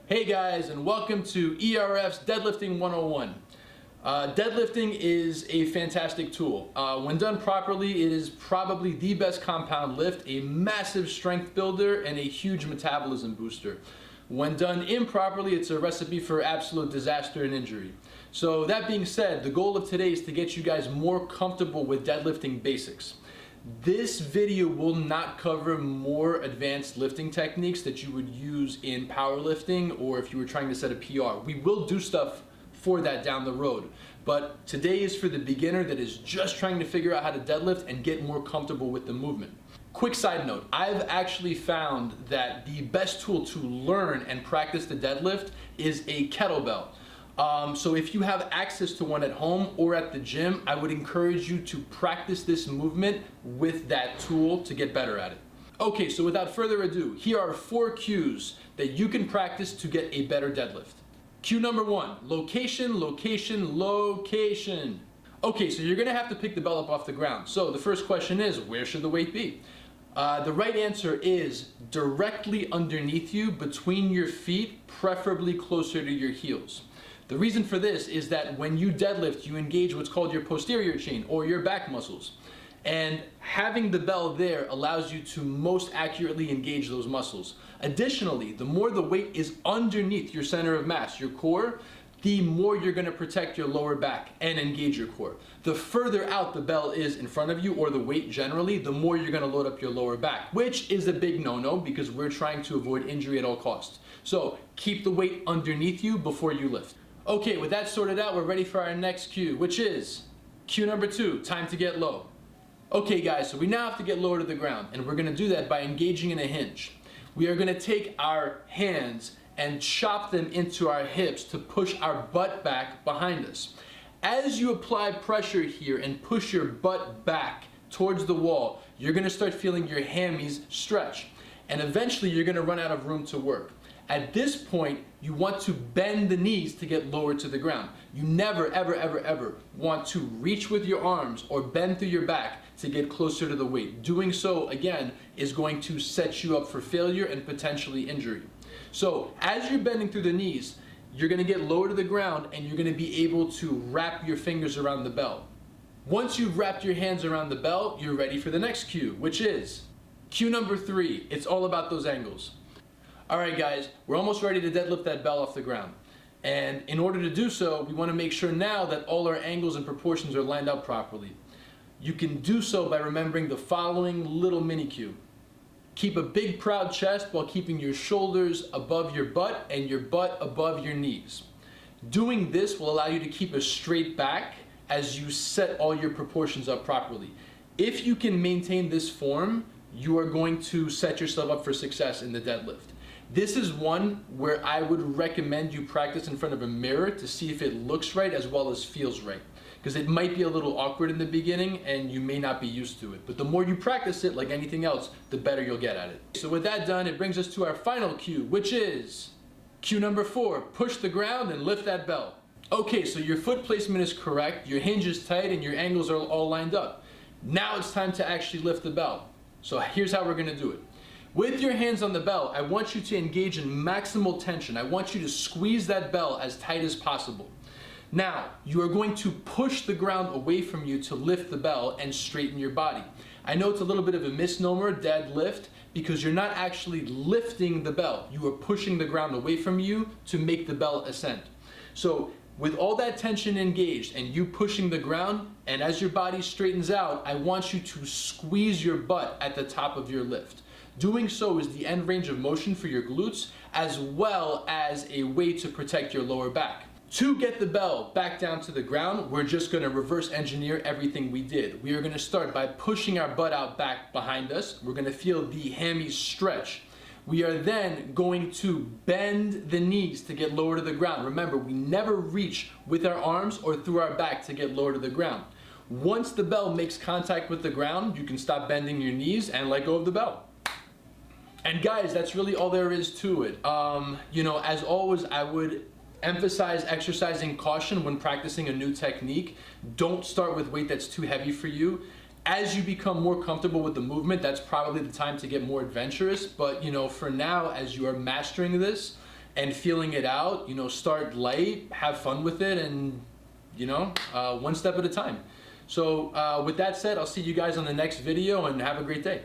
Hey guys, and welcome to ERF's Deadlifting 101. Deadlifting is a fantastic tool. When done properly, it is probably the best compound lift, a massive strength builder, and a huge metabolism booster. When done improperly, it's a recipe for absolute disaster and injury. So that being said, the goal of today is to get you guys more comfortable with deadlifting basics. This video will not cover more advanced lifting techniques that you would use in powerlifting or if you were trying to set a PR. We will do stuff for that down the road, but today is for the beginner that is just trying to figure out how to deadlift and get more comfortable with the movement. Quick side note, I've actually found that the best tool to learn and practice the deadlift is a kettlebell. So if you have access to one at home or at the gym, I would encourage you to practice this movement with that tool to get better at it. Okay, so without further ado, here are 4 cues that you can practice to get a better deadlift. Cue number 1, location, location, location. Okay, so you're gonna have to pick the bell up off the ground. So the first question is, where should the weight be? The right answer is directly underneath you, between your feet, preferably closer to your heels. The reason for this is that when you deadlift, you engage what's called your posterior chain or your back muscles. And having the bell there allows you to most accurately engage those muscles. Additionally, the more the weight is underneath your center of mass, your core, the more you're gonna protect your lower back and engage your core. The further out the bell is in front of you, or the weight generally, the more you're gonna load up your lower back, which is a big no-no because we're trying to avoid injury at all costs. So keep the weight underneath you before you lift. Okay, with that sorted out, we're ready for our next cue, which is cue number 2, time to get low. Okay guys, so we now have to get lower to the ground, and we're gonna do that by engaging in a hinge. We are gonna take our hands and chop them into our hips to push our butt back behind us. As you apply pressure here and push your butt back towards the wall, you're gonna start feeling your hammies stretch, and eventually you're gonna run out of room to work. At this point, you want to bend the knees to get lower to the ground. You never, ever, ever, ever want to reach with your arms or bend through your back to get closer to the weight. Doing so, again, is going to set you up for failure and potentially injury. So, as you're bending through the knees, you're gonna get lower to the ground and you're gonna be able to wrap your fingers around the bell. Once you've wrapped your hands around the bell, you're ready for the next cue, which is cue number 3. It's all about those angles. Alright guys, we're almost ready to deadlift that bell off the ground. And in order to do so, we want to make sure now that all our angles and proportions are lined up properly. You can do so by remembering the following little mini cue. Keep a big proud chest while keeping your shoulders above your butt and your butt above your knees. Doing this will allow you to keep a straight back as you set all your proportions up properly. If you can maintain this form, you are going to set yourself up for success in the deadlift. This is one where I would recommend you practice in front of a mirror to see if it looks right as well as feels right. Because it might be a little awkward in the beginning and you may not be used to it. But the more you practice it, like anything else, the better you'll get at it. So with that done, it brings us to our final cue, which is cue number 4, push the ground and lift that bell. Okay, so your foot placement is correct, your hinge is tight, and your angles are all lined up. Now it's time to actually lift the bell. So here's how we're gonna do it. With your hands on the bell, I want you to engage in maximal tension. I want you to squeeze that bell as tight as possible. Now, you are going to push the ground away from you to lift the bell and straighten your body. I know it's a little bit of a misnomer, deadlift, because you're not actually lifting the bell. You are pushing the ground away from you to make the bell ascend. So, with all that tension engaged and you pushing the ground, and as your body straightens out, I want you to squeeze your butt at the top of your lift. Doing so is the end range of motion for your glutes, as well as a way to protect your lower back. To get the bell back down to the ground, we're just gonna reverse engineer everything we did. We are gonna start by pushing our butt out back behind us. We're gonna feel the hammies stretch. We are then going to bend the knees to get lower to the ground. Remember, we never reach with our arms or through our back to get lower to the ground. Once the bell makes contact with the ground, you can stop bending your knees and let go of the bell. And guys, that's really all there is to it. As always, I would emphasize exercising caution when practicing a new technique. Don't start with weight that's too heavy for you. As you become more comfortable with the movement, that's probably the time to get more adventurous. But for now, as you are mastering this and feeling it out. You know, start light, have fun with it, and you know, one step at a time. So with that said, I'll see you guys on the next video, and have a great day.